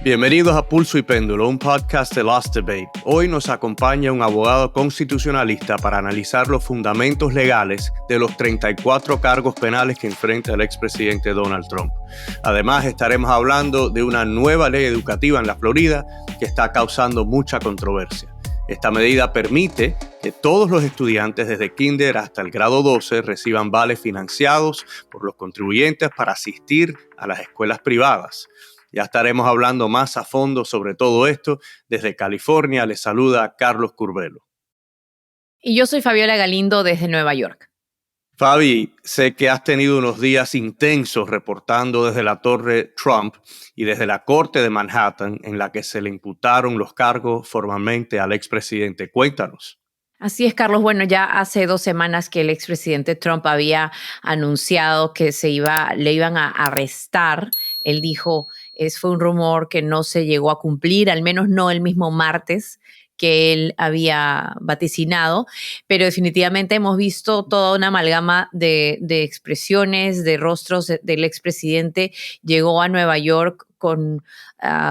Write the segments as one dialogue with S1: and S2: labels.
S1: Bienvenidos a Pulso y Péndulo, un podcast de Last Debate. Hoy nos acompaña un abogado constitucionalista para analizar los fundamentos legales de los 34 cargos penales que enfrenta el expresidente Donald Trump. Además, estaremos hablando de una nueva ley educativa en la Florida que está causando mucha controversia. Esta medida permite que todos los estudiantes desde kinder hasta el grado 12 reciban vales financiados por los contribuyentes para asistir a las escuelas privadas. Ya estaremos hablando más a fondo sobre todo esto. Desde California les saluda Carlos Curbelo.
S2: Y yo soy Fabiola Galindo desde Nueva York.
S1: Fabi, sé que has tenido unos días intensos reportando desde la Torre Trump y desde la Corte de Manhattan en la que se le imputaron los cargos formalmente al expresidente. Cuéntanos.
S2: Así es, Carlos. Bueno, ya hace 2 semanas que el expresidente Trump había anunciado que le iban a arrestar. Él dijo, fue un rumor que no se llegó a cumplir, al menos no el mismo martes que él había vaticinado, pero definitivamente hemos visto toda una amalgama de expresiones, de rostros del expresidente. Llegó a Nueva York con,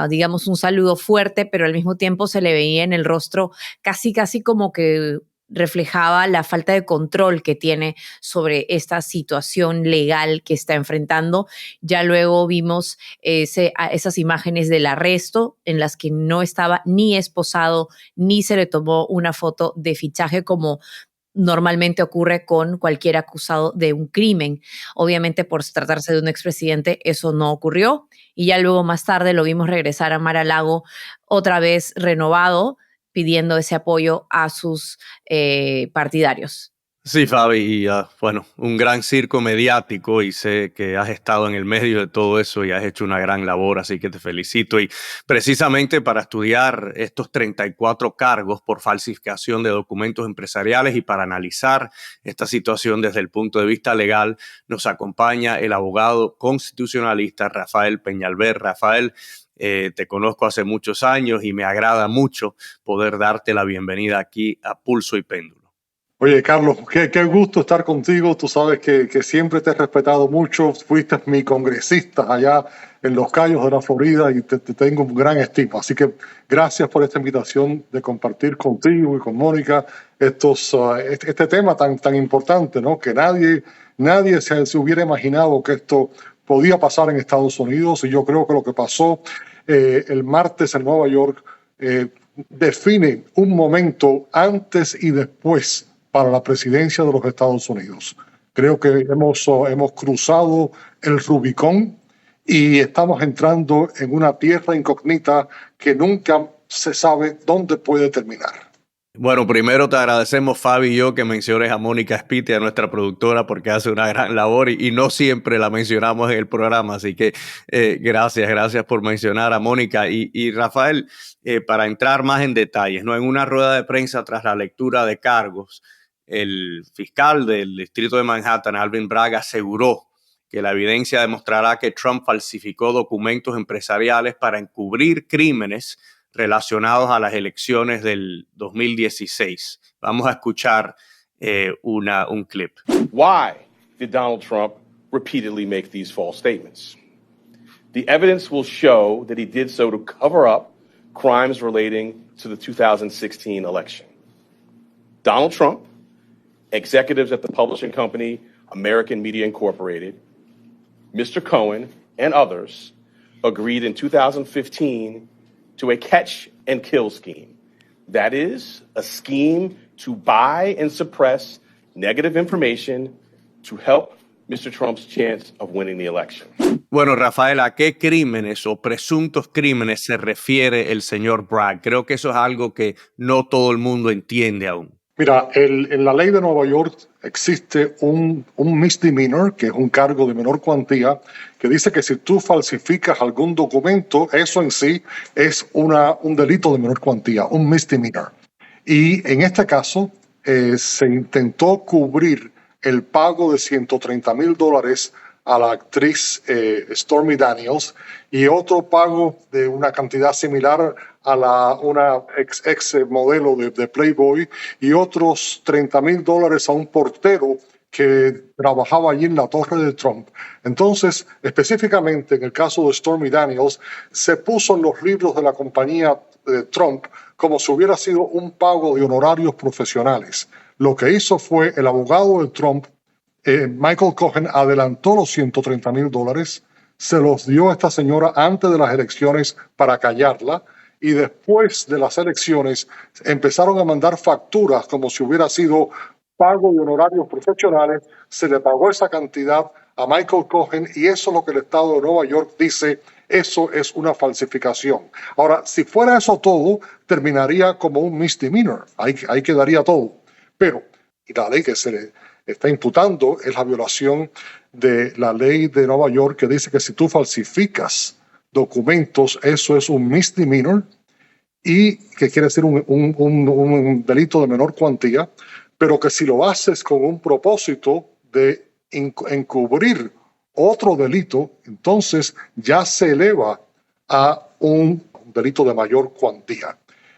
S2: digamos, un saludo fuerte, pero al mismo tiempo se le veía en el rostro casi como que reflejaba la falta de control que tiene sobre esta situación legal que está enfrentando. Ya luego vimos esas imágenes del arresto en las que no estaba ni esposado ni se le tomó una foto de fichaje como normalmente ocurre con cualquier acusado de un crimen. Obviamente, por tratarse de un expresidente, eso no ocurrió. Y ya luego más tarde lo vimos regresar a Mar-a-Lago otra vez renovado, pidiendo ese apoyo a sus partidarios.
S1: Sí, Fabi, y bueno, un gran circo mediático y sé que has estado en el medio de todo eso y has hecho una gran labor, así que te felicito. Y precisamente para estudiar estos 34 cargos por falsificación de documentos empresariales y para analizar esta situación desde el punto de vista legal, nos acompaña el abogado constitucionalista Rafael Peñalver. Rafael, te conozco hace muchos años y me agrada mucho poder darte la bienvenida aquí a Pulso y Péndulo.
S3: Oye, Carlos, qué gusto estar contigo. Tú sabes que siempre te he respetado mucho. Fuiste mi congresista allá en Los Cayos de la Florida y te tengo un gran estima. Así que gracias por esta invitación de compartir contigo y con Mónica este tema tan importante, ¿no? Que nadie se hubiera imaginado que esto podía pasar en Estados Unidos. Y yo creo que lo que pasó el martes en Nueva York define un momento antes y después para la presidencia de los Estados Unidos. Creo que hemos cruzado el Rubicón y estamos entrando en una tierra incógnita que nunca se sabe dónde puede terminar.
S1: Bueno, primero te agradecemos, Fabi y yo, que menciones a Mónica Spiti, a nuestra productora, porque hace una gran labor y no siempre la mencionamos en el programa. Así que gracias por mencionar a Mónica. Y Rafael, para entrar más en detalles, ¿no? En una rueda de prensa tras la lectura de cargos, el fiscal del distrito de Manhattan, Alvin Bragg, aseguró que la evidencia demostrará que Trump falsificó documentos empresariales para encubrir crímenes relacionados a las elecciones del 2016. Vamos a escuchar un clip.
S4: Why did Donald Trump repeatedly make these false statements? The evidence will show that he did so to cover up crimes relating to the 2016 election. Donald Trump, executives at the publishing company American Media Incorporated, Mr. Cohen, and others agreed in 2015 to a catch-and-kill scheme. That is, a scheme to buy and suppress negative information to help Mr. Trump's chance of winning the election.
S1: Bueno, Rafael, ¿a qué crímenes o presuntos crímenes se refiere el señor Bragg? Creo que eso es algo que no todo el mundo entiende aún.
S3: Mira, en la ley de Nueva York existe un misdemeanor, que es un cargo de menor cuantía, que dice que si tú falsificas algún documento, eso en sí es un delito de menor cuantía, un misdemeanor. Y en este caso se intentó cubrir el pago de $130,000 a la actriz Stormy Daniels y otro pago de una cantidad similar a una ex modelo de Playboy y otros $30,000 a un portero que trabajaba allí en la torre de Trump. Entonces, específicamente en el caso de Stormy Daniels, se puso en los libros de la compañía de Trump como si hubiera sido un pago de honorarios profesionales. Lo que hizo fue el abogado de Trump, Michael Cohen, adelantó los $130,000, se los dio a esta señora antes de las elecciones para callarla, y después de las elecciones empezaron a mandar facturas como si hubiera sido pago de honorarios profesionales. Se le pagó esa cantidad a Michael Cohen y eso es lo que el estado de Nueva York dice, eso es una falsificación. Ahora, si fuera eso todo, terminaría como un misdemeanor, ahí quedaría todo. Pero la ley que se le está imputando es la violación de la ley de Nueva York, que dice que si tú falsificas documentos, eso es un misdemeanor, y que quiere decir un delito de menor cuantía, pero que si lo haces con un propósito de encubrir otro delito, entonces ya se eleva a un delito de mayor cuantía.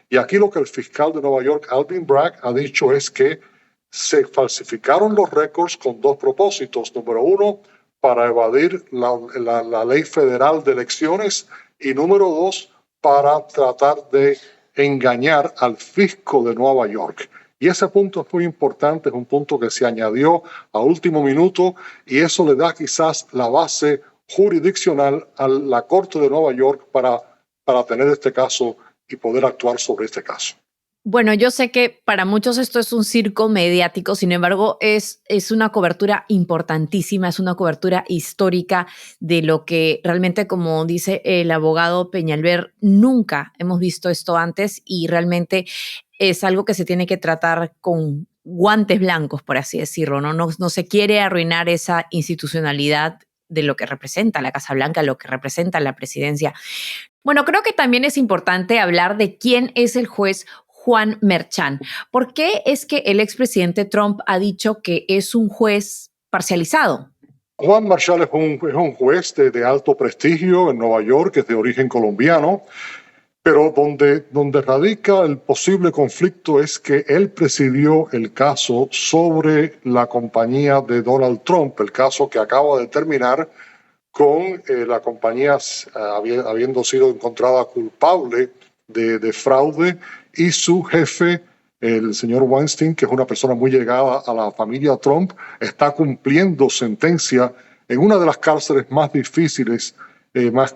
S3: Y aquí lo que el fiscal de Nueva York, Alvin Bragg, ha dicho es que se falsificaron los récords con dos propósitos. Número uno, para evadir la ley federal de elecciones, y número dos, para tratar de engañar al fisco de Nueva York. Y ese punto es muy importante, es un punto que se añadió a último minuto y eso le da quizás la base jurisdiccional a la Corte de Nueva York para tener este caso y poder actuar sobre este caso.
S2: Bueno, yo sé que para muchos esto es un circo mediático, sin embargo, es una cobertura importantísima, es una cobertura histórica de lo que realmente, como dice el abogado Peñalver, nunca hemos visto esto antes y realmente es algo que se tiene que tratar con guantes blancos, por así decirlo, ¿no? No se quiere arruinar esa institucionalidad de lo que representa la Casa Blanca, lo que representa la presidencia. Bueno, creo que también es importante hablar de quién es el juez Juan Merchan. ¿Por qué es que el expresidente Trump ha dicho que es un juez parcializado?
S3: Juan Merchan es un juez de alto prestigio en Nueva York, que es de origen colombiano, pero donde radica el posible conflicto es que él presidió el caso sobre la compañía de Donald Trump, el caso que acaba de terminar con la compañía habiendo sido encontrada culpable de fraude, y su jefe, el señor Weinstein, que es una persona muy llegada a la familia Trump, está cumpliendo sentencia en una de las cárceles más difíciles,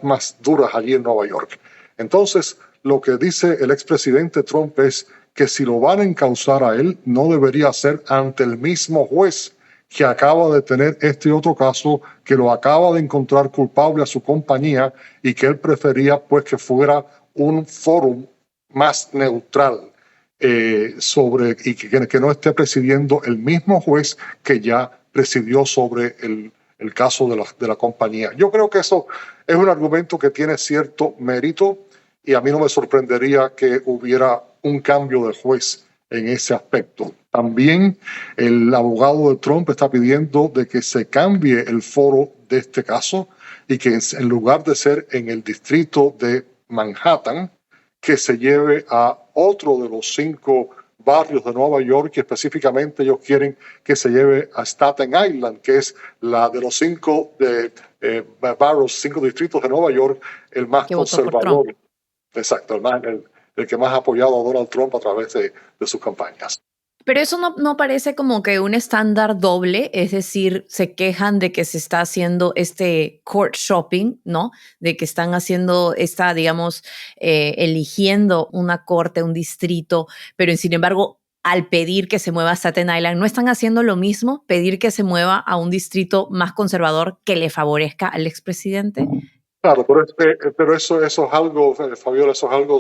S3: más duras allí en Nueva York. Entonces, lo que dice el expresidente Trump es que si lo van a encausar a él, no debería ser ante el mismo juez que acaba de tener este otro caso, que lo acaba de encontrar culpable a su compañía y que él prefería pues que fuera un fórum más neutral y que no esté presidiendo el mismo juez que ya presidió sobre el caso de la compañía. Yo creo que eso es un argumento que tiene cierto mérito y a mí no me sorprendería que hubiera un cambio de juez en ese aspecto. También el abogado de Trump está pidiendo de que se cambie el foro de este caso y que en lugar de ser en el distrito de Manhattan, que se lleve a otro de los 5 barrios de Nueva York, y específicamente ellos quieren que se lleve a Staten Island, que es la de los 5 barrios, 5 distritos de Nueva York, el más conservador. Exacto, el que más ha apoyado a Donald Trump a través de sus campañas.
S2: Pero eso no parece como que un estándar doble, es decir, se quejan de que se está haciendo este court shopping, ¿no? De que están haciendo eligiendo una corte, un distrito, pero sin embargo, al pedir que se mueva a Staten Island, ¿no están haciendo lo mismo? Pedir que se mueva a un distrito más conservador que le favorezca al expresidente.
S3: Claro, pero eso es algo, Fabiola, eso es algo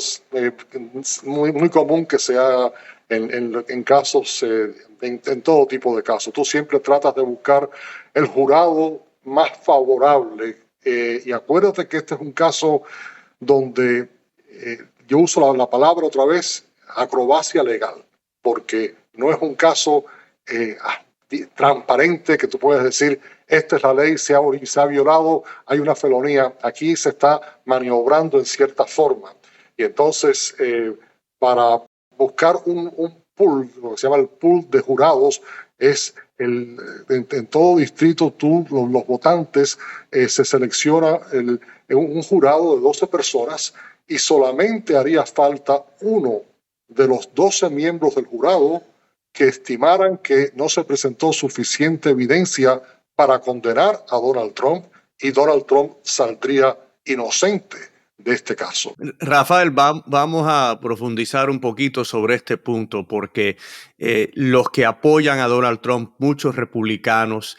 S3: muy, muy común que se haga en casos, en todo tipo de casos. Tú siempre tratas de buscar el jurado más favorable y acuérdate que este es un caso donde yo uso la palabra otra vez, acrobacia legal, porque no es un caso transparente que tú puedes decir esta es la ley, se ha violado, hay una felonía. Aquí se está maniobrando en cierta forma y entonces para buscar un pool, lo que se llama el pool de jurados, es en todo distrito los votantes se selecciona un jurado de 12 personas y solamente haría falta uno de los 12 miembros del jurado que estimaran que no se presentó suficiente evidencia para condenar a Donald Trump y Donald Trump saldría inocente de este caso.
S1: Rafael, vamos a profundizar un poquito sobre este punto porque los que apoyan a Donald Trump, muchos republicanos,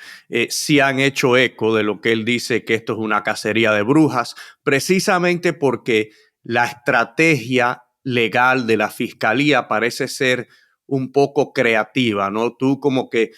S1: sí han hecho eco de lo que él dice, que esto es una cacería de brujas, precisamente porque la estrategia legal de la fiscalía parece ser un poco creativa, ¿no? Tú como que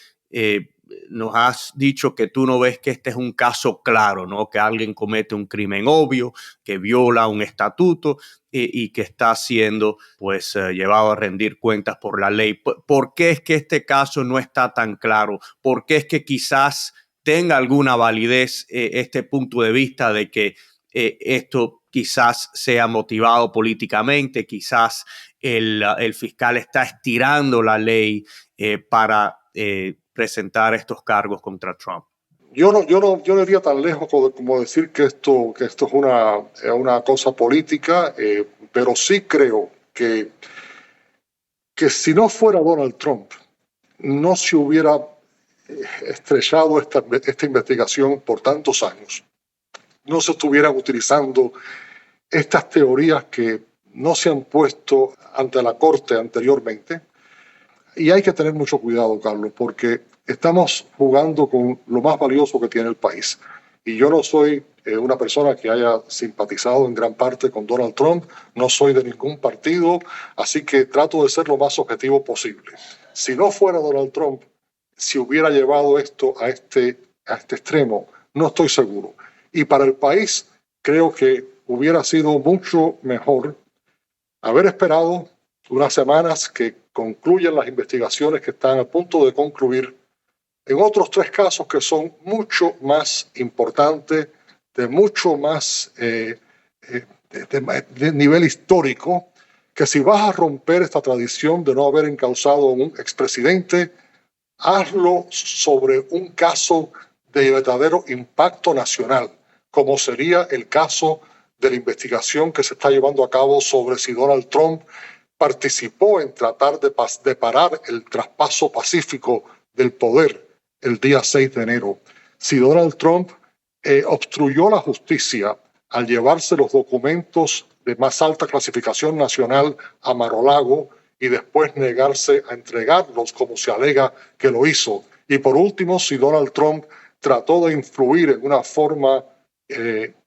S1: nos has dicho que tú no ves que este es un caso claro, ¿no? Que alguien comete un crimen obvio, que viola un estatuto y que está siendo pues llevado a rendir cuentas por la ley. ¿Por qué es que este caso no está tan claro? ¿Por qué es que quizás tenga alguna validez este punto de vista de que esto quizás sea motivado políticamente, quizás el fiscal está estirando la ley para presentar estos cargos contra Trump?
S3: Yo no iría tan lejos como decir que esto es una cosa política, pero sí creo que si no fuera Donald Trump, no se hubiera estrellado esta investigación por tantos años. No se estuvieran utilizando estas teorías que no se han puesto ante la corte anteriormente. Y hay que tener mucho cuidado, Carlos, porque estamos jugando con lo más valioso que tiene el país. Y yo no soy una persona que haya simpatizado en gran parte con Donald Trump, no soy de ningún partido, así que trato de ser lo más objetivo posible. Si no fuera Donald Trump, si hubiera llevado esto a este extremo, no estoy seguro. Y para el país creo que hubiera sido mucho mejor haber esperado unas semanas que concluyan las investigaciones que están a punto de concluir en otros 3 casos que son mucho más importantes, de mucho más de nivel histórico, que si vas a romper esta tradición de no haber encausado a un expresidente, hazlo sobre un caso de verdadero impacto nacional, como sería el caso de la investigación que se está llevando a cabo sobre si Donald Trump participó en tratar de parar el traspaso pacífico del poder el día 6 de enero. Si Donald Trump obstruyó la justicia al llevarse los documentos de más alta clasificación nacional a Mar-a-Lago y después negarse a entregarlos como se alega que lo hizo. Y por último, si Donald Trump trató de influir en una forma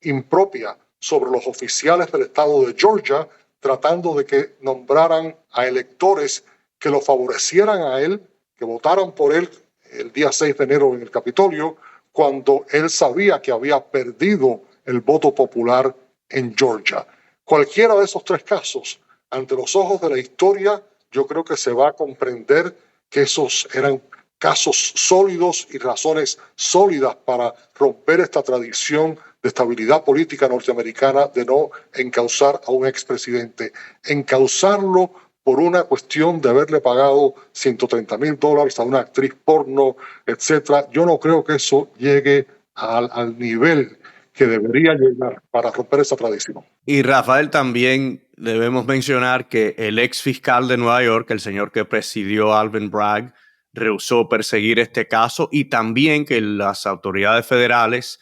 S3: impropia sobre los oficiales del estado de Georgia, tratando de que nombraran a electores que lo favorecieran a él, que votaran por él el día 6 de enero en el Capitolio, cuando él sabía que había perdido el voto popular en Georgia. Cualquiera de esos 3 casos, ante los ojos de la historia, yo creo que se va a comprender que esos eran casos sólidos y razones sólidas para romper esta tradición de estabilidad política norteamericana de no encausar a un expresidente. Encausarlo por una cuestión de haberle pagado $130,000 a una actriz porno, etc. Yo no creo que eso llegue al nivel que debería llegar para romper esa tradición.
S1: Y Rafael, también debemos mencionar que el ex fiscal de Nueva York, el señor que presidió Alvin Bragg, rehusó perseguir este caso, y también que las autoridades federales,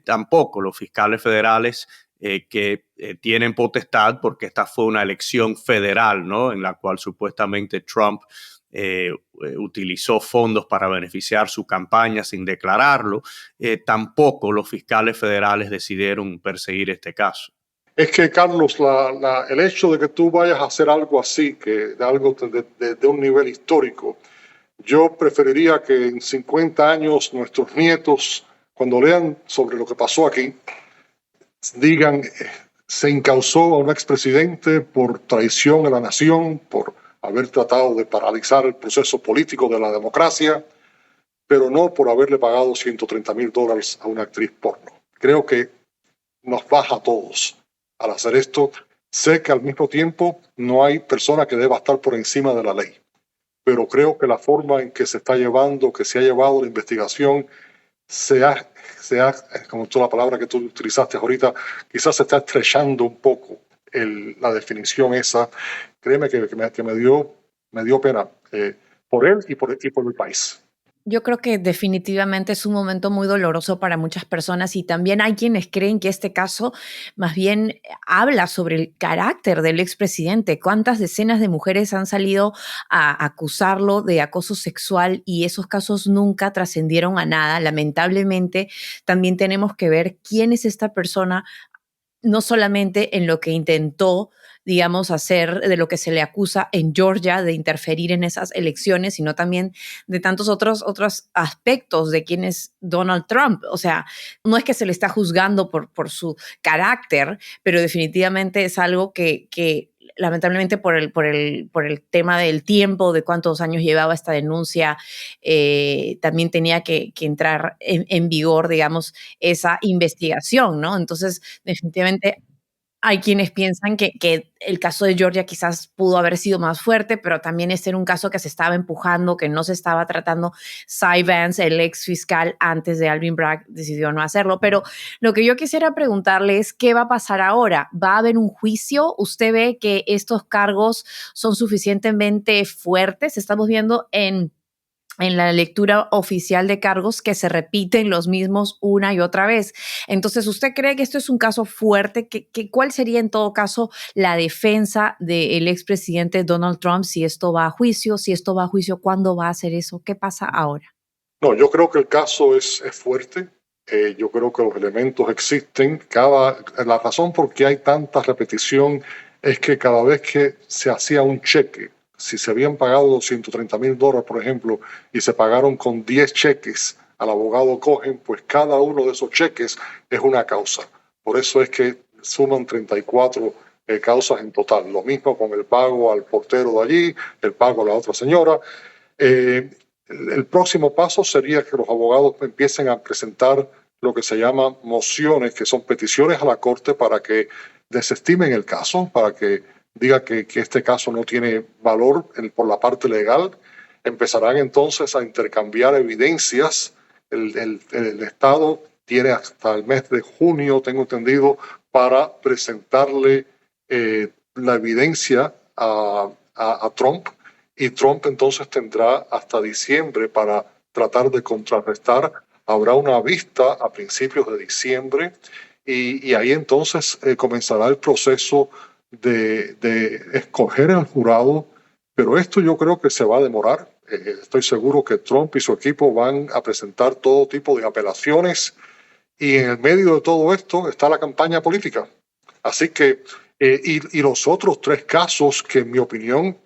S1: tampoco los fiscales federales que tienen potestad, porque esta fue una elección federal, ¿no? En la cual supuestamente Trump utilizó fondos para beneficiar su campaña sin declararlo, tampoco los fiscales federales decidieron perseguir este caso.
S3: Es que, Carlos, el hecho de que tú vayas a hacer algo así, que de algo de un nivel histórico, yo preferiría que en 50 años nuestros nietos, cuando lean sobre lo que pasó aquí, digan se encausó a un expresidente por traición a la nación, por haber tratado de paralizar el proceso político de la democracia, pero no por haberle pagado $130,000 a una actriz porno. Creo que nos baja a todos al hacer esto. Sé que al mismo tiempo no hay persona que deba estar por encima de la ley, pero creo que la forma en que se está llevando, que se ha llevado la investigación, como tú la palabra que tú utilizaste ahorita, quizás se está estrechando un poco la definición esa. Créeme que me dio pena por él y por el país.
S2: Yo creo que definitivamente es un momento muy doloroso para muchas personas y también hay quienes creen que este caso más bien habla sobre el carácter del expresidente. ¿Cuántas decenas de mujeres han salido a acusarlo de acoso sexual y esos casos nunca trascendieron a nada? Lamentablemente, también tenemos que ver quién es esta persona, no solamente en lo que intentó, digamos, hacer, de lo que se le acusa en Georgia, de interferir en esas elecciones, sino también de tantos otros aspectos de quién es Donald Trump. O sea, no es que se le está juzgando por su carácter, pero definitivamente es algo que lamentablemente por el tema del tiempo, de cuántos años llevaba esta denuncia, también tenía que entrar en vigor, digamos, esa investigación, ¿no? Entonces, definitivamente hay quienes piensan que el caso de Georgia quizás pudo haber sido más fuerte, pero también este era un caso que se estaba empujando, que no se estaba tratando. Cy Vance, el ex fiscal antes de Alvin Bragg, decidió no hacerlo. Pero lo que yo quisiera preguntarle es, ¿qué va a pasar ahora? ¿Va a haber un juicio? ¿Usted ve que estos cargos son suficientemente fuertes? Estamos viendo en la lectura oficial de cargos que se repiten los mismos una y otra vez. Entonces, ¿usted cree que esto es un caso fuerte? ¿Cuál sería en todo caso la defensa del expresidente Donald Trump si esto va a juicio? Si esto va a juicio, ¿cuándo va a hacer eso? ¿Qué pasa ahora?
S3: No, yo creo que el caso es fuerte. Yo creo que los elementos existen. La razón por qué hay tanta repetición es que cada vez que se hacía un cheque, si se habían pagado $130,000, por ejemplo, y se pagaron con 10 cheques al abogado Cohen, pues cada uno de esos cheques es una causa. Por eso es que suman 34 causas en total. Lo mismo con el pago al portero de allí, el pago a la otra señora. El próximo paso sería que los abogados empiecen a presentar lo que se llama mociones, que son peticiones a la Corte para que desestimen el caso, para que diga que este caso no tiene valor por la parte legal. Empezarán entonces a intercambiar evidencias. El Estado tiene hasta el mes de junio, tengo entendido, para presentarle la evidencia a Trump, y Trump entonces tendrá hasta diciembre para tratar de contrarrestar. Habrá una vista a principios de diciembre y ahí entonces comenzará el proceso de escoger el jurado, pero esto yo creo que se va a demorar. Estoy seguro que Trump y su equipo van a presentar todo tipo de apelaciones y en el medio de todo esto está la campaña política. Así que, y los otros 3 casos que en mi opinión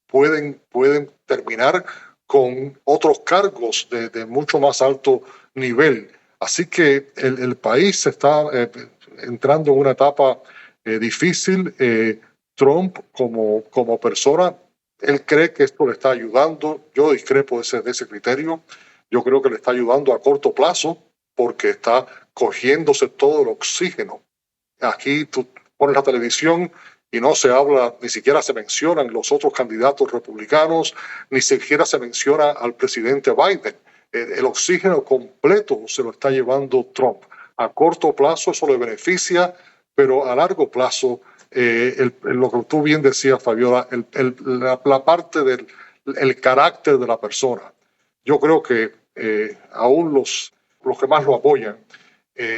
S3: pueden terminar con otros cargos de mucho más alto nivel. Así que el país está entrando en una etapa difícil. Trump como persona, él cree que esto le está ayudando. Yo discrepo de ese criterio. Yo creo que le está ayudando a corto plazo porque está cogiéndose todo el oxígeno. Aquí tú pones la televisión y no se habla, ni siquiera se mencionan los otros candidatos republicanos, ni siquiera se menciona al presidente Biden. El oxígeno completo se lo está llevando Trump. A corto plazo eso le beneficia, pero a largo plazo, lo que tú bien decías, Fabiola, la parte del carácter de la persona. Yo creo que aún los que más lo apoyan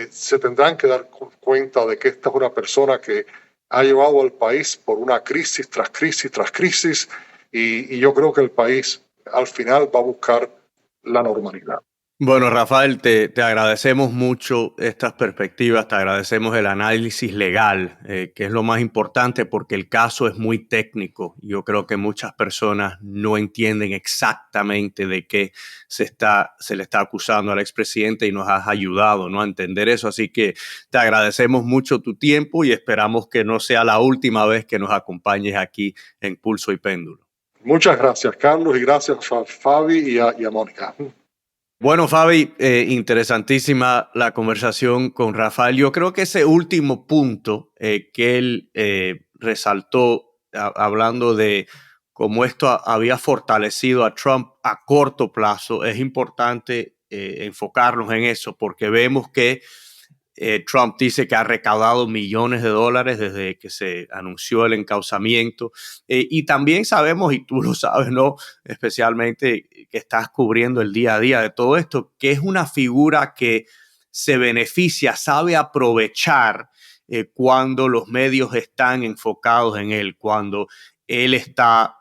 S3: se tendrán que dar cuenta de que esta es una persona que ha llevado al país por una crisis tras crisis tras crisis, y yo creo que el país al final va a buscar la normalidad.
S1: Bueno, Rafael, te agradecemos mucho estas perspectivas, te agradecemos el análisis legal, que es lo más importante porque el caso es muy técnico. Yo creo que muchas personas no entienden exactamente de qué se le está acusando al expresidente y nos has ayudado, ¿no?, a entender eso. Así que te agradecemos mucho tu tiempo y esperamos que no sea la última vez que nos acompañes aquí en Pulso y Péndulo.
S3: Muchas gracias, Carlos, y gracias a Fabi y a Mónica.
S1: Bueno, Fabi, interesantísima la conversación con Rafael. Yo creo que ese último punto que él resaltó, hablando de como esto había fortalecido a Trump a corto plazo, es importante enfocarnos en eso, porque vemos que Trump dice que ha recaudado millones de dólares desde que se anunció el encauzamiento. Y también sabemos, y tú lo sabes, ¿no? Especialmente que estás cubriendo el día a día de todo esto, que es una figura que se beneficia, sabe aprovechar cuando los medios están enfocados en él, cuando él está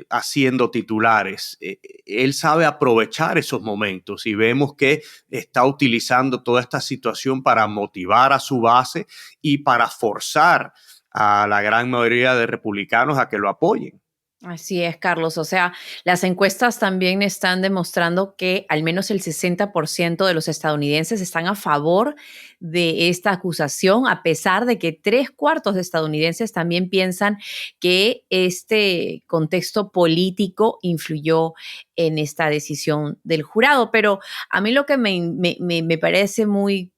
S1: haciendo titulares. Él sabe aprovechar esos momentos y vemos que está utilizando toda esta situación para motivar a su base y para forzar a la gran mayoría de republicanos a que lo apoyen.
S2: Así es, Carlos. O sea, las encuestas también están demostrando que al menos el 60% de los estadounidenses están a favor de esta acusación, a pesar de que 3/4 de estadounidenses también piensan que este contexto político influyó en esta decisión del jurado. Pero a mí lo que me parece muy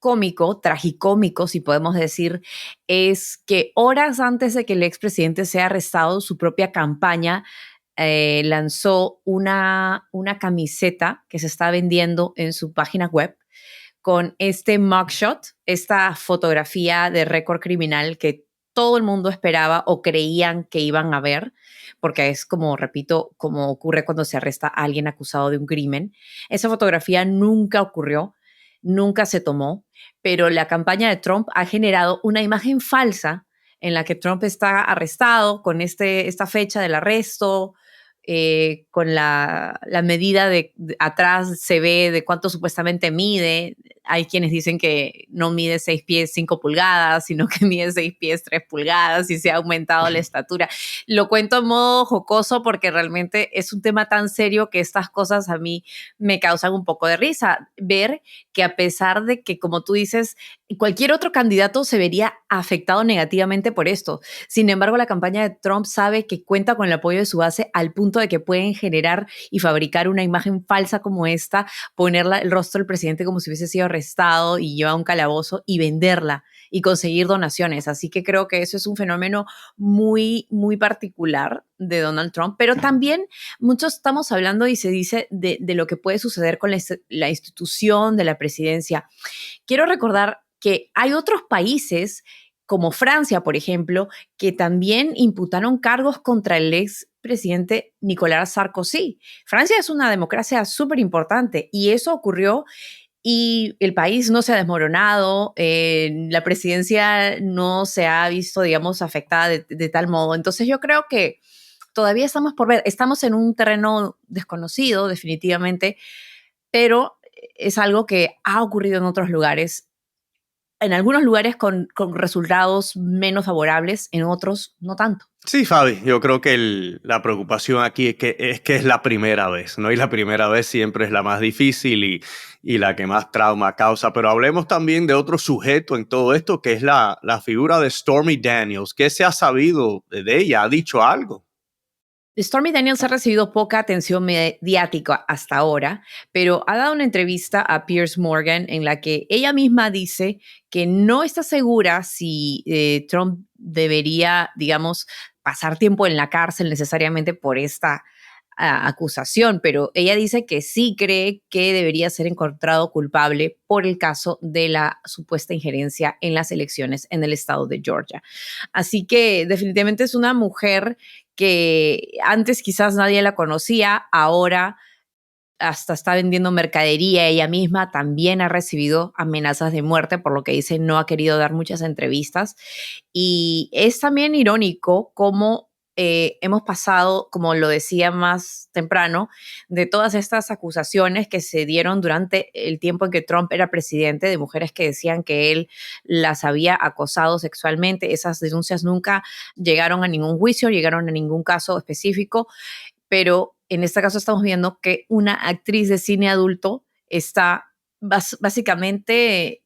S2: cómico, tragicómico, si podemos decir, es que horas antes de que el expresidente sea arrestado, su propia campaña lanzó una camiseta que se está vendiendo en su página web con este mugshot, esta fotografía de récord criminal que todo el mundo esperaba o creían que iban a ver, porque es como, repito, como ocurre cuando se arresta a alguien acusado de un crimen. Esa fotografía nunca ocurrió, nunca se tomó, pero la campaña de Trump ha generado una imagen falsa en la que Trump está arrestado con esta fecha del arresto, con la medida de atrás se ve de cuánto supuestamente mide. Hay quienes dicen que no mide 6 pies 5 pulgadas, sino que mide 6 pies 3 pulgadas y se ha aumentado la estatura. Lo cuento en modo jocoso porque realmente es un tema tan serio que estas cosas a mí me causan un poco de risa. Ver que a pesar de que, como tú dices, cualquier otro candidato se vería afectado negativamente por esto. Sin embargo, la campaña de Trump sabe que cuenta con el apoyo de su base al punto de que pueden generar y fabricar una imagen falsa como esta, ponerla el rostro del presidente como si hubiese sido arrestado y llevado a un calabozo y venderla y conseguir donaciones. Así que creo que eso es un fenómeno muy, muy particular de Donald Trump, pero también muchos estamos hablando y se dice de lo que puede suceder con la institución de la presidencia. Quiero recordar que hay otros países como Francia, por ejemplo, que también imputaron cargos contra el expresidente Nicolás Sarkozy. Francia es una democracia súper importante y eso ocurrió y el país no se ha desmoronado, la presidencia no se ha visto, digamos, afectada de tal modo. Entonces yo creo que todavía estamos por ver, estamos en un terreno desconocido definitivamente, pero es algo que ha ocurrido en otros lugares. En algunos lugares con resultados menos favorables, en otros no tanto.
S1: Sí, Fabi, yo creo que la preocupación aquí es que es la primera vez, ¿no? Y la primera vez siempre es la más difícil y la que más trauma causa. Pero hablemos también de otro sujeto en todo esto, que es la figura de Stormy Daniels. ¿Qué se ha sabido de ella? ¿Ha dicho algo?
S2: Stormy Daniels ha recibido poca atención mediática hasta ahora, pero ha dado una entrevista a Piers Morgan en la que ella misma dice que no está segura si Trump debería, digamos, pasar tiempo en la cárcel necesariamente por esta acusación, pero ella dice que sí cree que debería ser encontrado culpable por el caso de la supuesta injerencia en las elecciones en el estado de Georgia. Así que definitivamente es una mujer que antes quizás nadie la conocía, ahora hasta está vendiendo mercadería ella misma, también ha recibido amenazas de muerte, por lo que dice no ha querido dar muchas entrevistas. Y es también irónico cómo hemos pasado, como lo decía más temprano, de todas estas acusaciones que se dieron durante el tiempo en que Trump era presidente, de mujeres que decían que él las había acosado sexualmente. Esas denuncias nunca llegaron a ningún juicio, llegaron a ningún caso específico, pero en este caso estamos viendo que una actriz de cine adulto está básicamente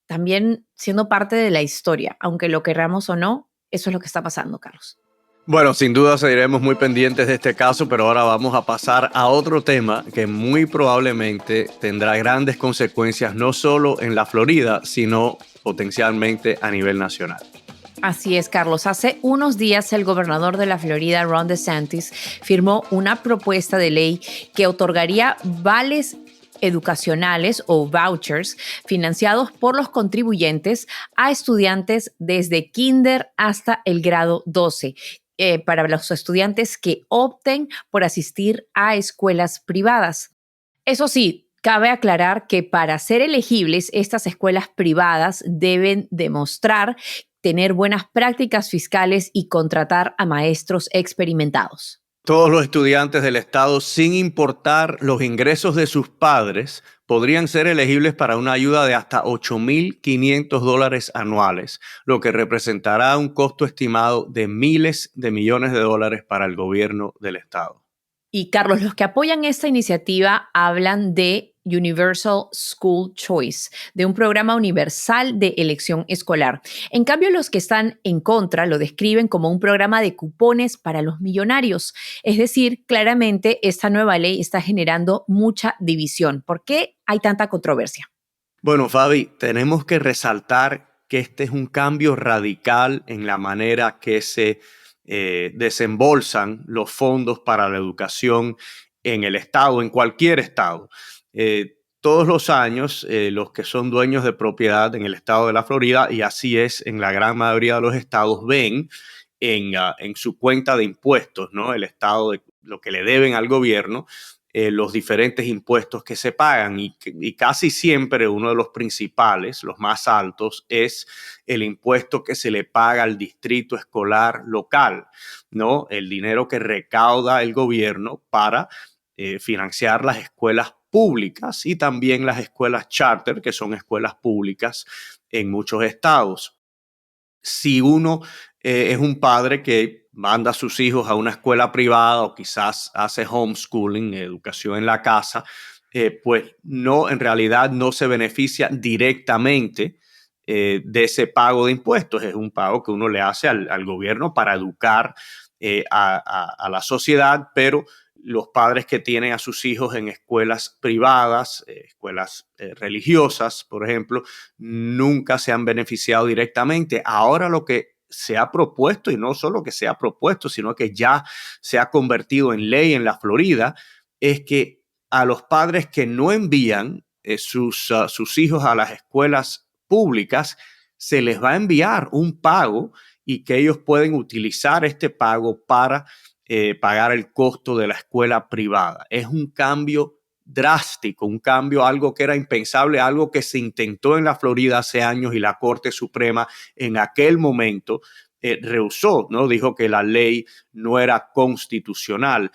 S2: también siendo parte de la historia, aunque lo queramos o no, eso es lo que está pasando, Carlos.
S1: Bueno, sin duda seguiremos muy pendientes de este caso, pero ahora vamos a pasar a otro tema que muy probablemente tendrá grandes consecuencias no solo en la Florida, sino potencialmente a nivel nacional.
S2: Así es, Carlos. Hace unos días el gobernador de la Florida, Ron DeSantis, firmó una propuesta de ley que otorgaría vales educacionales o vouchers financiados por los contribuyentes a estudiantes desde kinder hasta el grado 12, para los estudiantes que opten por asistir a escuelas privadas. Eso sí, cabe aclarar que para ser elegibles, estas escuelas privadas deben demostrar tener buenas prácticas fiscales y contratar a maestros experimentados.
S1: Todos los estudiantes del estado, sin importar los ingresos de sus padres, podrían ser elegibles para una ayuda de hasta $8,500 anuales, lo que representará un costo estimado de miles de millones de dólares para el gobierno del estado.
S2: Y Carlos, los que apoyan esta iniciativa hablan de Universal School Choice, de un programa universal de elección escolar. En cambio, los que están en contra lo describen como un programa de cupones para los millonarios. Es decir, claramente esta nueva ley está generando mucha división. ¿Por qué hay tanta controversia?
S1: Bueno, Fabi, tenemos que resaltar que este es un cambio radical en la manera que se desembolsan los fondos para la educación en el estado, en cualquier estado. Todos los años, los que son dueños de propiedad en el estado de la Florida, y así es en la gran mayoría de los estados, ven en su cuenta de impuestos, ¿no? El estado, de lo que le deben al gobierno, los diferentes impuestos que se pagan y casi siempre uno de los principales, los más altos, es el impuesto que se le paga al distrito escolar local, ¿no? El dinero que recauda el gobierno para financiar las escuelas públicas y también las escuelas charter, que son escuelas públicas en muchos estados. Si uno es un padre que manda a sus hijos a una escuela privada o quizás hace homeschooling, educación en la casa, pues no, en realidad no se beneficia directamente de ese pago de impuestos. Es un pago que uno le hace al gobierno para educar a la sociedad, pero los padres que tienen a sus hijos en escuelas privadas, escuelas religiosas, por ejemplo, nunca se han beneficiado directamente. Ahora lo que se ha propuesto, y no solo que se ha propuesto, sino que ya se ha convertido en ley en la Florida, es que a los padres que no envían sus hijos a las escuelas públicas, se les va a enviar un pago y que ellos pueden utilizar este pago para pagar el costo de la escuela privada. Es un cambio drástico, un cambio, algo que era impensable, algo que se intentó en la Florida hace años y la Corte Suprema en aquel momento rehusó, ¿no? Dijo que la ley no era constitucional.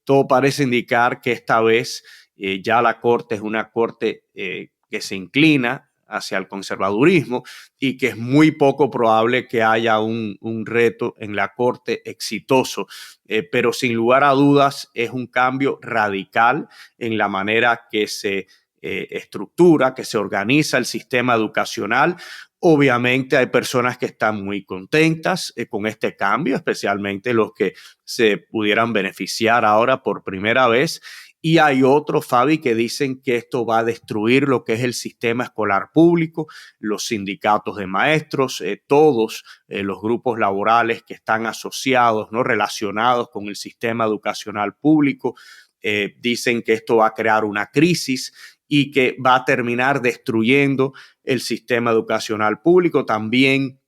S1: Todo parece indicar que esta vez ya la Corte es una Corte que se inclina hacia el conservadurismo y que es muy poco probable que haya un reto en la Corte exitoso. Pero sin lugar a dudas es un cambio radical en la manera que se estructura, que se organiza el sistema educacional. Obviamente hay personas que están muy contentas con este cambio, especialmente los que se pudieran beneficiar ahora por primera vez. Y hay otros, Fabi, que dicen que esto va a destruir lo que es el sistema escolar público, los sindicatos de maestros, todos los grupos laborales que están asociados, ¿no? Relacionados con el sistema educacional público, dicen que esto va a crear una crisis y que va a terminar destruyendo el sistema educacional público. También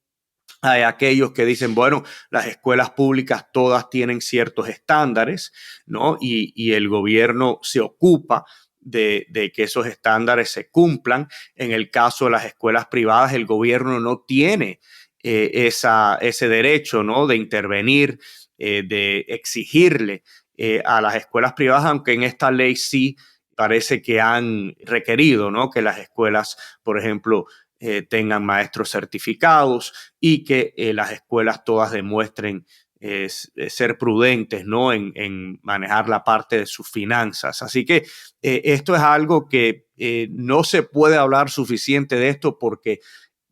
S1: hay aquellos que dicen, bueno, las escuelas públicas todas tienen ciertos estándares, ¿no? Y el gobierno se ocupa de que esos estándares se cumplan. En el caso de las escuelas privadas, el gobierno no tiene ese derecho, ¿no? De intervenir, de exigirle a las escuelas privadas, aunque en esta ley sí parece que han requerido, ¿no? Que las escuelas, por ejemplo, tengan maestros certificados y que las escuelas todas demuestren ser prudentes, ¿no? En manejar la parte de sus finanzas. Así que esto es algo que no se puede hablar suficiente de esto porque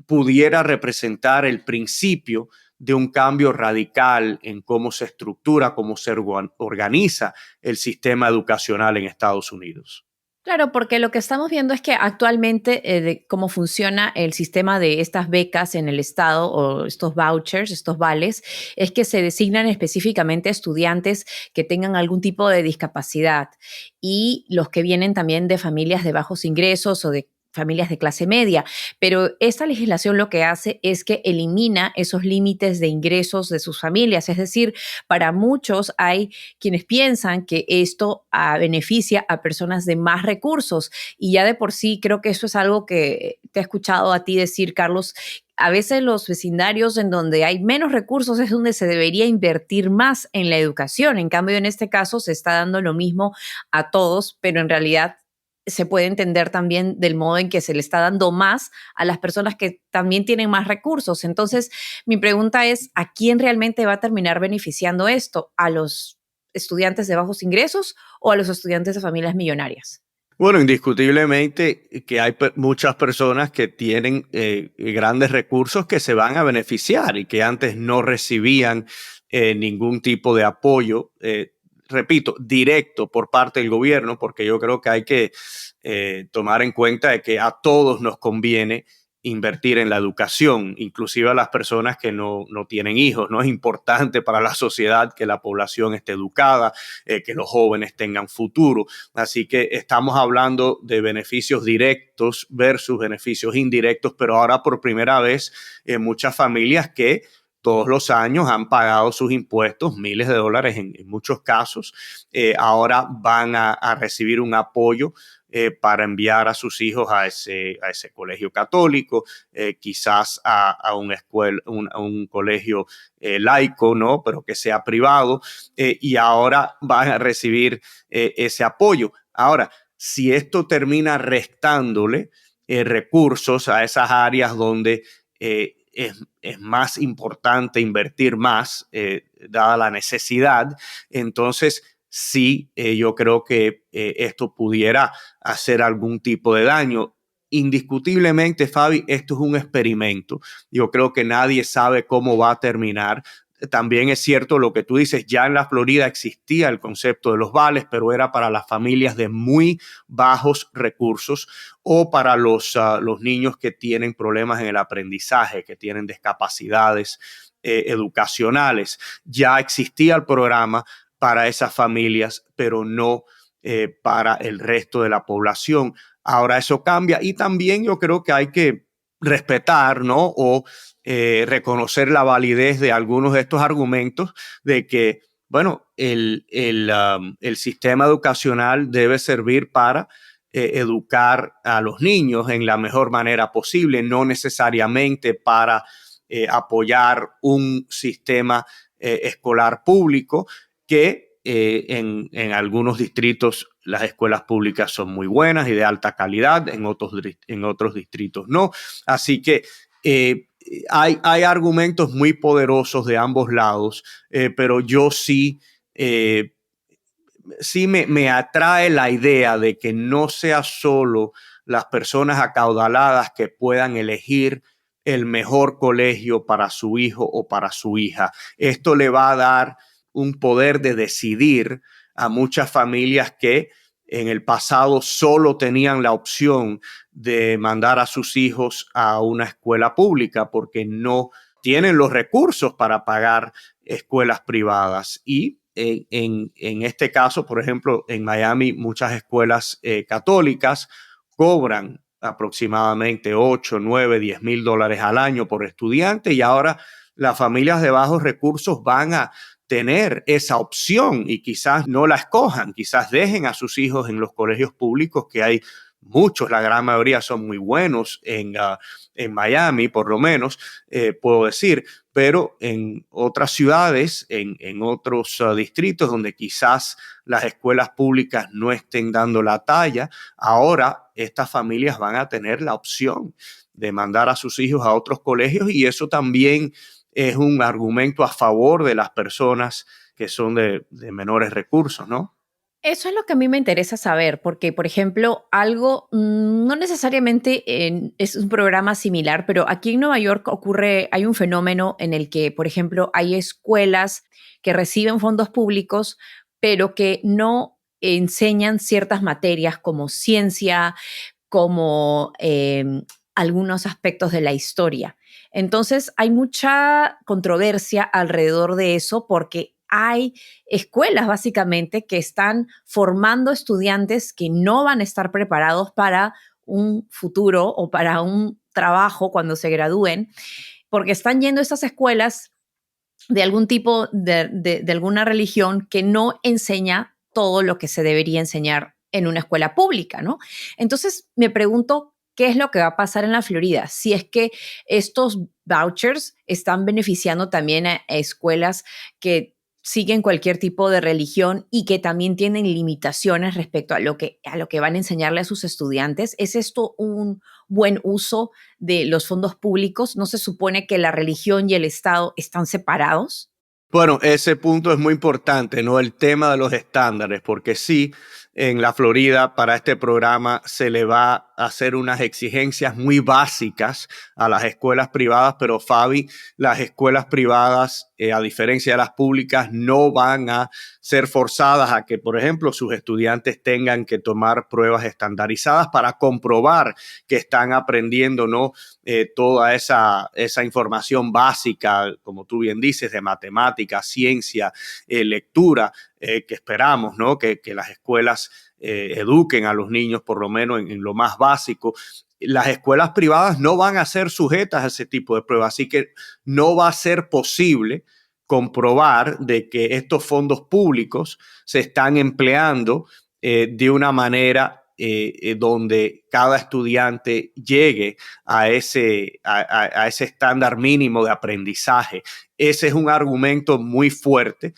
S1: pudiera representar el principio de un cambio radical en cómo se estructura, cómo se organiza el sistema educacional en Estados Unidos.
S2: Claro, porque lo que estamos viendo es que actualmente cómo funciona el sistema de estas becas en el estado o estos vouchers, estos vales, es que se designan específicamente a estudiantes que tengan algún tipo de discapacidad y los que vienen también de familias de bajos ingresos o de familias de clase media. Pero esta legislación lo que hace es que elimina esos límites de ingresos de sus familias. Es decir, para muchos hay quienes piensan que esto beneficia a personas de más recursos y ya de por sí creo que eso es algo que te he escuchado a ti decir, Carlos. A veces los vecindarios en donde hay menos recursos es donde se debería invertir más en la educación. En cambio, en este caso se está dando lo mismo a todos, pero en realidad se puede entender también del modo en que se le está dando más a las personas que también tienen más recursos. Entonces, mi pregunta es, ¿a quién realmente va a terminar beneficiando esto? ¿A los estudiantes de bajos ingresos o a los estudiantes de familias millonarias?
S1: Bueno, indiscutiblemente que hay muchas personas que tienen grandes recursos que se van a beneficiar y que antes no recibían ningún tipo de apoyo, repito, directo por parte del gobierno, porque yo creo que hay que tomar en cuenta de que a todos nos conviene invertir en la educación, inclusive a las personas que no tienen hijos. No es importante para la sociedad que la población esté educada, que los jóvenes tengan futuro. Así que estamos hablando de beneficios directos versus beneficios indirectos, pero ahora por primera vez muchas familias que todos los años han pagado sus impuestos, miles de dólares en muchos casos, ahora van a recibir un apoyo para enviar a sus hijos a ese colegio católico, quizás a una escuela, a un colegio laico, ¿no? Pero que sea privado, y ahora van a recibir ese apoyo. Ahora, si esto termina restándole recursos a esas áreas donde es más importante invertir más, dada la necesidad, entonces sí, yo creo que esto pudiera hacer algún tipo de daño. Indiscutiblemente, Fabi, esto es un experimento. Yo creo que nadie sabe cómo va a terminar. También es cierto lo que tú dices, ya en la Florida existía el concepto de los vales, pero era para las familias de muy bajos recursos o para los niños que tienen problemas en el aprendizaje, que tienen discapacidades educacionales. Ya existía el programa para esas familias, pero no para el resto de la población. Ahora eso cambia y también yo creo que hay que respetar, ¿no? O reconocer la validez de algunos de estos argumentos de que, bueno, el sistema educacional debe servir para educar a los niños en la mejor manera posible, no necesariamente para apoyar un sistema escolar público que en algunos distritos las escuelas públicas son muy buenas y de alta calidad, en otros distritos no. Así que hay argumentos muy poderosos de ambos lados, pero yo sí, sí me atrae la idea de que no sea solo las personas acaudaladas que puedan elegir el mejor colegio para su hijo o para su hija. Esto le va a dar un poder de decidir a muchas familias que en el pasado solo tenían la opción de mandar a sus hijos a una escuela pública porque no tienen los recursos para pagar escuelas privadas. Y en este caso, por ejemplo, en Miami, muchas escuelas católicas cobran aproximadamente 8, 9, 10 mil dólares al año por estudiante y ahora las familias de bajos recursos van a tener esa opción y quizás no la escojan, quizás dejen a sus hijos en los colegios públicos que hay muchos, la gran mayoría son muy buenos en Miami, por lo menos, puedo decir, pero en otras ciudades, en otros distritos donde quizás las escuelas públicas no estén dando la talla, ahora estas familias van a tener la opción de mandar a sus hijos a otros colegios y eso también es un argumento a favor de las personas que son de menores recursos, ¿no?
S2: Eso es lo que a mí me interesa saber, porque, por ejemplo, algo, no necesariamente es un programa similar, pero aquí en Nueva York ocurre, hay un fenómeno en el que, por ejemplo, hay escuelas que reciben fondos públicos, pero que no enseñan ciertas materias como ciencia, como algunos aspectos de la historia. Entonces, hay mucha controversia alrededor de eso porque hay escuelas básicamente que están formando estudiantes que no van a estar preparados para un futuro o para un trabajo cuando se gradúen, porque están yendo a estas escuelas de algún tipo de alguna religión que no enseña todo lo que se debería enseñar en una escuela pública, ¿no? Entonces me pregunto qué es lo que va a pasar en la Florida, si es que estos vouchers están beneficiando también a escuelas que siguen cualquier tipo de religión y que también tienen limitaciones respecto a lo que van a enseñarle a sus estudiantes. ¿Es esto un buen uso de los fondos públicos? ¿No se supone que la religión y el Estado están separados?
S1: Bueno, ese punto es muy importante, ¿no? El tema de los estándares, porque sí, en la Florida para este programa se le va a hacer unas exigencias muy básicas a las escuelas privadas, pero Fabi, las escuelas privadas, a diferencia de las públicas, no van a ser forzadas a que, por ejemplo, sus estudiantes tengan que tomar pruebas estandarizadas para comprobar que están aprendiendo, ¿no? Toda esa información básica, como tú bien dices, de matemática, ciencia, lectura, que esperamos, ¿no? Que las escuelas eduquen a los niños por lo menos en lo más básico. Las escuelas privadas no van a ser sujetas a ese tipo de pruebas, así que no va a ser posible comprobar de que estos fondos públicos se están empleando de una manera donde cada estudiante llegue a ese estándar mínimo de aprendizaje. Ese es un argumento muy fuerte.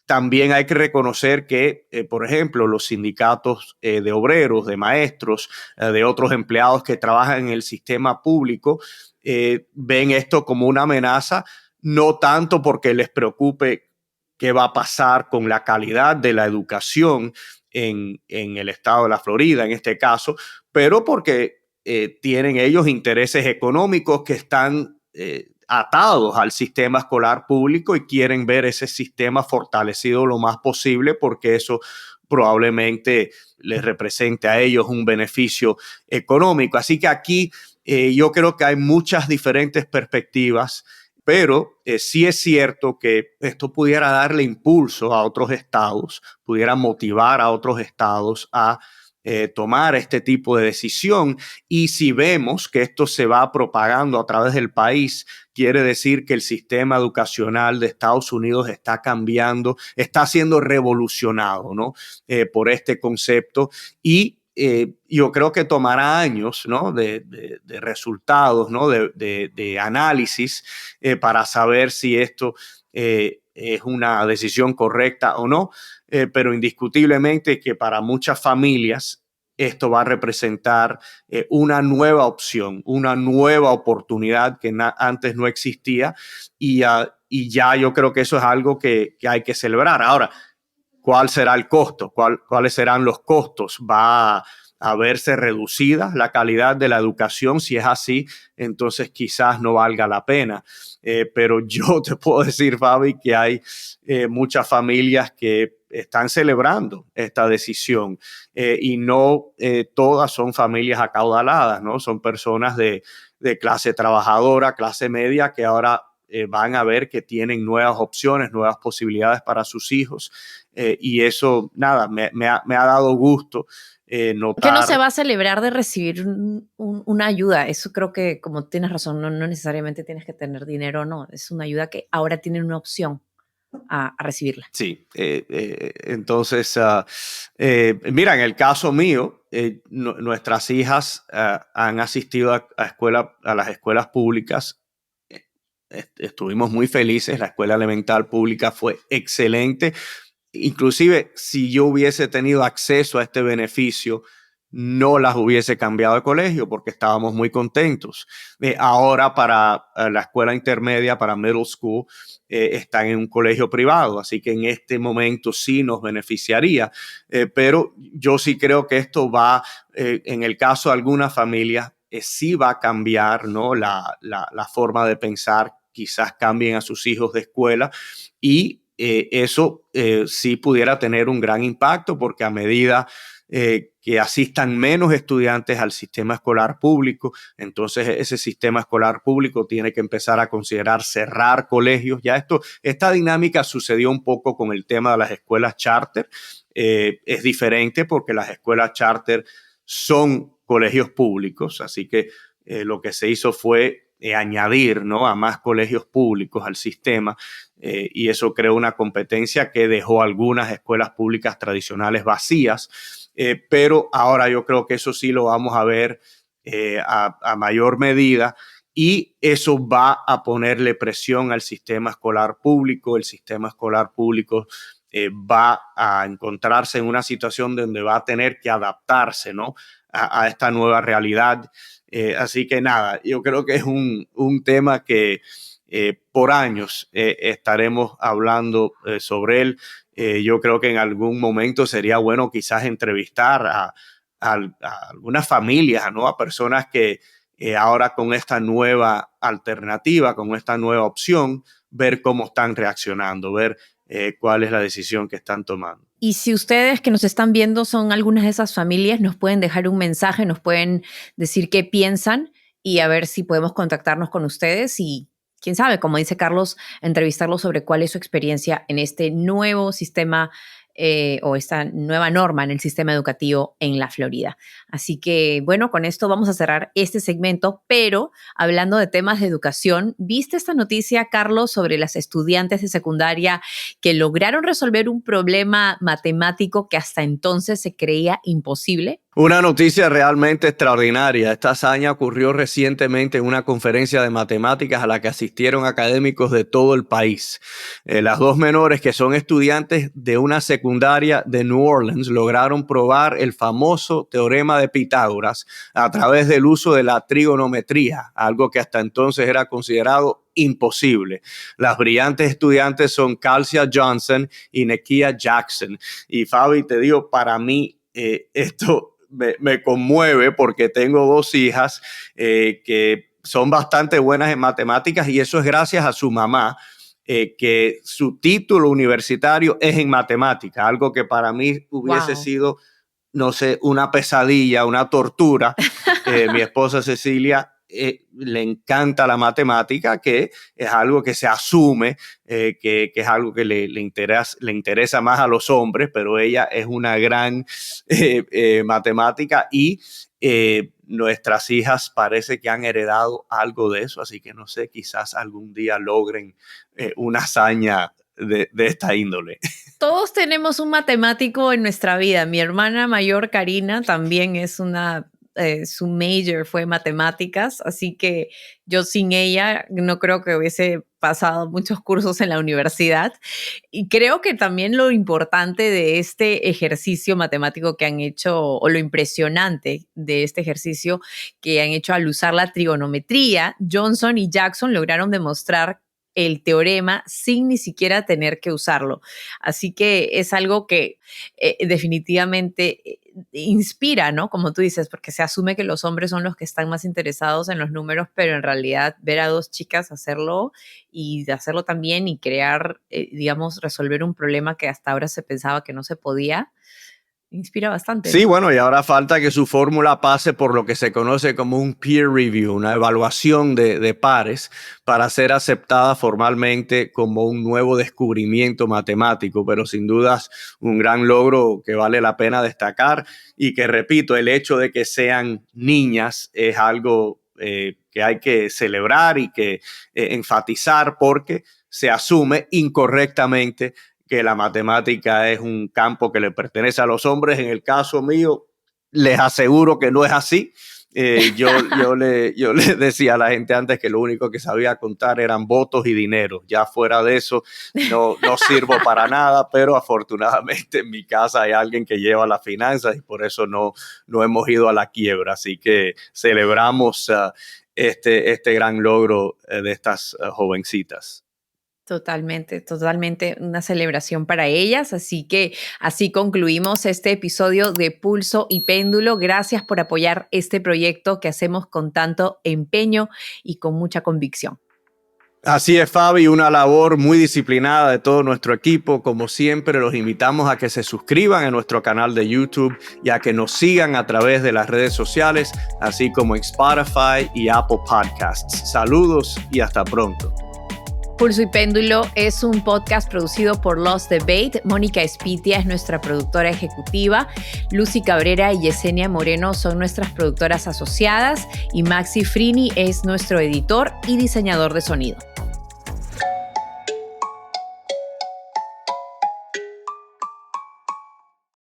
S1: También hay que reconocer que, por ejemplo, los sindicatos de obreros, de maestros, de otros empleados que trabajan en el sistema público, ven esto como una amenaza, no tanto porque les preocupe qué va a pasar con la calidad de la educación en el estado de la Florida, en este caso, pero porque tienen ellos intereses económicos que están atados al sistema escolar público y quieren ver ese sistema fortalecido lo más posible porque eso probablemente les represente a ellos un beneficio económico. Así que aquí yo creo que hay muchas diferentes perspectivas, pero sí es cierto que esto pudiera darle impulso a otros estados, pudiera motivar a otros estados a tomar este tipo de decisión. Y si vemos que esto se va propagando a través del país, quiere decir que el sistema educacional de Estados Unidos está cambiando, está siendo revolucionado, ¿no? Por este concepto. Y yo creo que tomará años, ¿no? de resultados, ¿no? de análisis para saber si esto es una decisión correcta o no, pero indiscutiblemente que para muchas familias esto va a representar una nueva opción, una nueva oportunidad que antes no existía y ya yo creo que eso es algo que hay que celebrar. Ahora, ¿cuál será el costo? ¿Cuáles serán los costos? ¿Va a verse reducida la calidad de la educación? Si es así, entonces quizás no valga la pena. Pero yo te puedo decir, Fabi, que hay muchas familias que están celebrando esta decisión y no todas son familias acaudaladas, ¿no? Son personas de clase trabajadora, clase media, que ahora van a ver que tienen nuevas opciones, nuevas posibilidades para sus hijos. Y eso, nada, me ha dado gusto notar.
S2: Que no se va a celebrar de recibir una ayuda. Eso creo que, como tienes razón, no necesariamente tienes que tener dinero, no. Es una ayuda que ahora tienen una opción a recibirla.
S1: Sí, entonces, mira, en el caso mío, nuestras hijas han asistido a las escuelas públicas. Estuvimos muy felices, la escuela elemental pública fue excelente. Inclusive, si yo hubiese tenido acceso a este beneficio, no las hubiese cambiado de colegio porque estábamos muy contentos. Ahora para la escuela intermedia, para middle school, están en un colegio privado, así que en este momento sí nos beneficiaría. Pero yo sí creo que esto va, en el caso de algunas familias, sí va a cambiar, ¿no? la forma de pensar, quizás cambien a sus hijos de escuela y eso sí pudiera tener un gran impacto, porque a medida que asistan menos estudiantes al sistema escolar público, entonces ese sistema escolar público tiene que empezar a considerar cerrar colegios. Ya esta dinámica sucedió un poco con el tema de las escuelas charter. Es diferente porque las escuelas charter son colegios públicos, así que lo que se hizo fue añadir, ¿no?, a más colegios públicos al sistema, y eso creó una competencia que dejó algunas escuelas públicas tradicionales vacías, pero ahora yo creo que eso sí lo vamos a ver a mayor medida, y eso va a ponerle presión al sistema escolar público. El sistema escolar público va a encontrarse en una situación donde va a tener que adaptarse, ¿no?, a esta nueva realidad. Así que nada, yo creo que es un tema que por años estaremos hablando sobre él. Yo creo que en algún momento sería bueno quizás entrevistar a algunas familias, ¿no?, a personas que ahora con esta nueva alternativa, con esta nueva opción, ver cómo están reaccionando, ver cuál es la decisión que están tomando.
S2: Y si ustedes que nos están viendo son algunas de esas familias, nos pueden dejar un mensaje, nos pueden decir qué piensan y a ver si podemos contactarnos con ustedes y, quién sabe, como dice Carlos, entrevistarlos sobre cuál es su experiencia en este nuevo sistema o esta nueva norma en el sistema educativo en la Florida. Así que, bueno, con esto vamos a cerrar este segmento, pero hablando de temas de educación, ¿viste esta noticia, Carlos, sobre las estudiantes de secundaria que lograron resolver un problema matemático que hasta entonces se creía imposible?
S1: Una noticia realmente extraordinaria. Esta hazaña ocurrió recientemente en una conferencia de matemáticas a la que asistieron académicos de todo el país. Las dos menores, que son estudiantes de una secundaria de New Orleans, lograron probar el famoso teorema de Pitágoras a través del uso de la trigonometría, algo que hasta entonces era considerado imposible. Las brillantes estudiantes son Calcia Johnson y Nekia Jackson. Y Fabi, te digo, para mí esto me conmueve porque tengo dos hijas que son bastante buenas en matemáticas, y eso es gracias a su mamá, que su título universitario es en matemáticas, algo que para mí hubiese sido, no sé, una pesadilla, una tortura. Mi esposa Cecilia le encanta la matemática, que es algo que se asume, que es algo que le interesa más a los hombres, pero ella es una gran matemática, y nuestras hijas parece que han heredado algo de eso, así que no sé, quizás algún día logren una hazaña de esta índole.
S2: Todos tenemos un matemático en nuestra vida. Mi hermana mayor, Karina, también es su major fue matemáticas, así que yo sin ella no creo que hubiese pasado muchos cursos en la universidad. Y creo que también lo importante de este ejercicio matemático que han hecho, o lo impresionante de este ejercicio que han hecho al usar la trigonometría, Johnson y Jackson lograron demostrar el teorema sin ni siquiera tener que usarlo. Así que es algo que definitivamente inspira, ¿no? Como tú dices, porque se asume que los hombres son los que están más interesados en los números, pero en realidad ver a dos chicas hacerlo y de hacerlo también y crear, digamos, resolver un problema que hasta ahora se pensaba que no se podía, inspira bastante.
S1: Sí, bueno, y ahora falta que su fórmula pase por lo que se conoce como un peer review, una evaluación de pares, para ser aceptada formalmente como un nuevo descubrimiento matemático, pero sin dudas un gran logro que vale la pena destacar, y que, repito, el hecho de que sean niñas es algo que hay que celebrar y que enfatizar, porque se asume incorrectamente que la matemática es un campo que le pertenece a los hombres. En el caso mío, les aseguro que no es así. Yo le decía a la gente antes que lo único que sabía contar eran votos y dinero. Ya fuera de eso no sirvo para nada, pero afortunadamente en mi casa hay alguien que lleva las finanzas, y por eso no hemos ido a la quiebra. Así que celebramos este gran logro de estas jovencitas.
S2: Totalmente, totalmente una celebración para ellas. Así que así concluimos este episodio de Pulso y Péndulo. Gracias por apoyar este proyecto que hacemos con tanto empeño y con mucha convicción.
S1: Así es, Fabi, una labor muy disciplinada de todo nuestro equipo. Como siempre, los invitamos a que se suscriban a nuestro canal de YouTube y a que nos sigan a través de las redes sociales, así como en Spotify y Apple Podcasts. Saludos y hasta pronto.
S2: Pulso y Péndulo es un podcast producido por Lost Debate. Mónica Espitia es nuestra productora ejecutiva. Lucy Cabrera y Yesenia Moreno son nuestras productoras asociadas. Y Maxi Frini es nuestro editor y diseñador de sonido.